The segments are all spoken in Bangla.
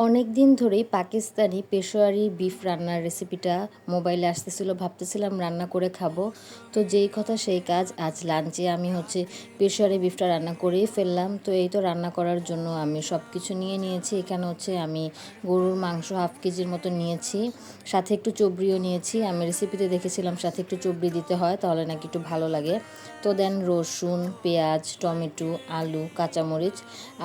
অনেক দিন ধরেই পাকিস্তানি পেশোয়ারি বিফ রান্নার রেসিপিটা মোবাইলে আসতেছিল, ভাবতেছিলাম রান্না করে খাবো। তো যেই কথা সেই কাজ, আজ লাঞ্চে আমি পেশোয়ারি বিফটা রান্না করেই ফেললাম। তো এই তো রান্না করার জন্য আমি সব কিছু নিয়ে নিয়েছি। এখানে আমি গরুর মাংস 1/2 কেজির মতো নিয়েছি, সাথে একটু চবড়িও নিয়েছি। আমি রেসিপিতে দেখেছিলাম সাথে একটু চবড়ি দিতে হয়, তাহলে নাকি একটু ভালো লাগে। তো দেন রসুন, পেঁয়াজ, টমেটো, আলু, কাঁচামরিচ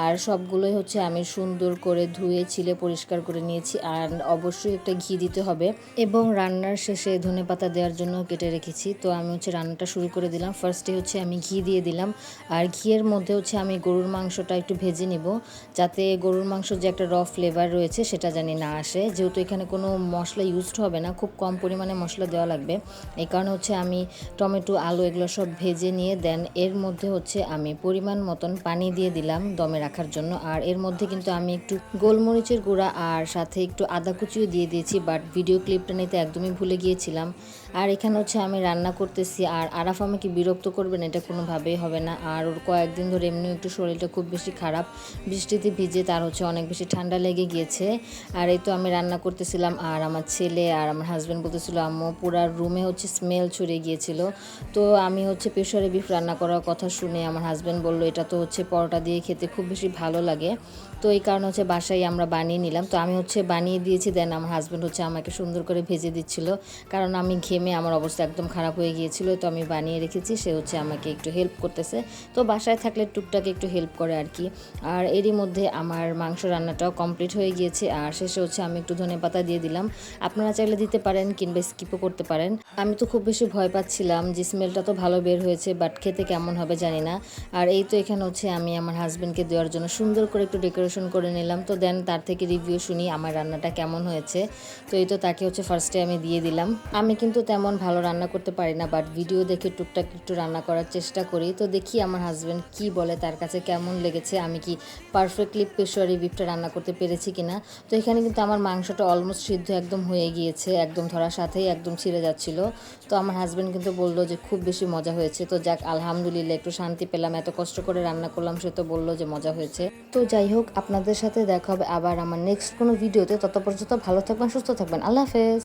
আর সবগুলোই আমি সুন্দর করে ধুয়ে ছিলে পরিষ্কার করে নিয়েছি। আর অবশ্যই একটা ঘি দিতে হবে এবং রান্নার শেষে ধনেপাতা দেওয়ার জন্য কেটে রেখেছি। তো আমি রান্নাটা শুরু করে দিলাম। ফার্স্টে আমি ঘি দিয়ে দিলাম, আর ঘিয়ের মধ্যে আমি গরুর মাংসটা একটু ভেজে নিব, যাতে গরুর মাংস যে একটা র ফ্লেভার রয়েছে সেটা জানি না আসে। যেহেতু এখানে কোনো মশলা ইউজড হবে না, খুব কম পরিমাণে মশলা দেওয়া লাগবে, এই কারণে আমি টমেটো, আলু এগুলো সব ভেজে নিয়ে দেন এর মধ্যে আমি পরিমাণ মতন পানি দিয়ে দিলাম দমে রাখার জন্য। আর এর মধ্যে কিন্তু আমি একটু গোলমরিচের গুঁড়া আর সাথে একটু আদা কুচিও দিয়ে দিয়েছি, বাট ভিডিও ক্লিপটা নিতে একদমই ভুলে গিয়েছিলাম। আর এখানে আমি রান্না করতেছি, আর আরাফ আমাকে বিরক্ত করবেন এটা কোনোভাবেই হবে না। আর ওর কয়েকদিন ধরে এমনিও একটু শরীরটা খুব বেশি খারাপ, বৃষ্টিতে ভিজে তার অনেক বেশি ঠান্ডা লেগে গিয়েছে। আর এই তো আমি রান্না করতেছিলাম, আর আমার ছেলে আর আমার হাজব্যান্ড বলতেছিল আম্মু পুরা রুমে স্মেল ছড়িয়ে গিয়েছিল। তো আমি পেশোয়ারি বিফ রান্না করার কথা শুনে আমার হাজব্যান্ড বলল এটা তো পরোটা দিয়ে খেতে খুব বেশি ভালো লাগে। তো এই কারণে বাসায় আমরা বানিয়ে নিলাম। তো আমি বানিয়ে দিয়েছি, দেন আমার হাজব্যান্ড আমাকে সুন্দর করে ভেজে দিচ্ছিল, কারণ আমি ঘেমে আমার অবস্থা একদম খারাপ হয়ে গিয়েছিল। তো আমি বানিয়ে রেখেছি, সে আমাকে একটু হেল্প করতেছে। তো বাসায় থাকলে টুকটাক একটু হেল্প করে আর কি। আর এরই মধ্যে আমার মাংস রান্নাটাও কমপ্লিট হয়ে গিয়েছে। আর শেষে আমি একটু ধনেপাতা দিয়ে দিলাম। আপনারা চাইলে দিতে পারেন কিংবা স্কিপও করতে পারেন। আমি তো খুব বেশি ভয় পাচ্ছিলাম যে স্মেলটা তো ভালো বের হয়েছে, বাট খেতে কেমন হবে জানি না। আর এই তো এখানে আমি আমার হাজব্যান্ডকে দেওয়ার জন্য সুন্দর করে একটু ডেকোরেশন করে নিলাম। তো দেন তার থেকে রিভিউ শুনি আমার রান্নাটা কেমন হয়েছে। তো এই তো তাকে ফার্স্টে আমি দিয়ে দিলাম। আমি কিন্তু তেমন ভালো রান্না করতে পারি না, বাট ভিডিও দেখে টুকটাক একটু রান্না করার চেষ্টা করি। তো দেখি আমার হাজব্যান্ড কি বলে, তার কাছে কেমন লেগেছে, আমি কি পারফেক্টলি পেশোয়ারি বিফটা রান্না করতে পেরেছি কিনা। তো এখানে কিন্তু আমার মাংসটা অলমোস্ট সিদ্ধ একদম হয়ে গিয়েছে, একদম ধরার সাথেই একদম ছিঁড়ে যাচ্ছিল। তো আমার হাজব্যান্ড কিন্তু বললো যে খুব বেশি মজা হয়েছে। তো যাক, আলহামদুলিল্লাহ একটু শান্তি পেলাম, এত কষ্ট করে রান্না করলাম, সে তো বললো যে মজা হয়েছে। তো যাই হোক, আপনাদের সাথে দেখা হবে আবার আমার নেক্সট কোনো ভিডিওতে। তত পর্যন্ত ভালো থাকবেন, সুস্থ থাকবেন। আল্লাহ হাফেজ।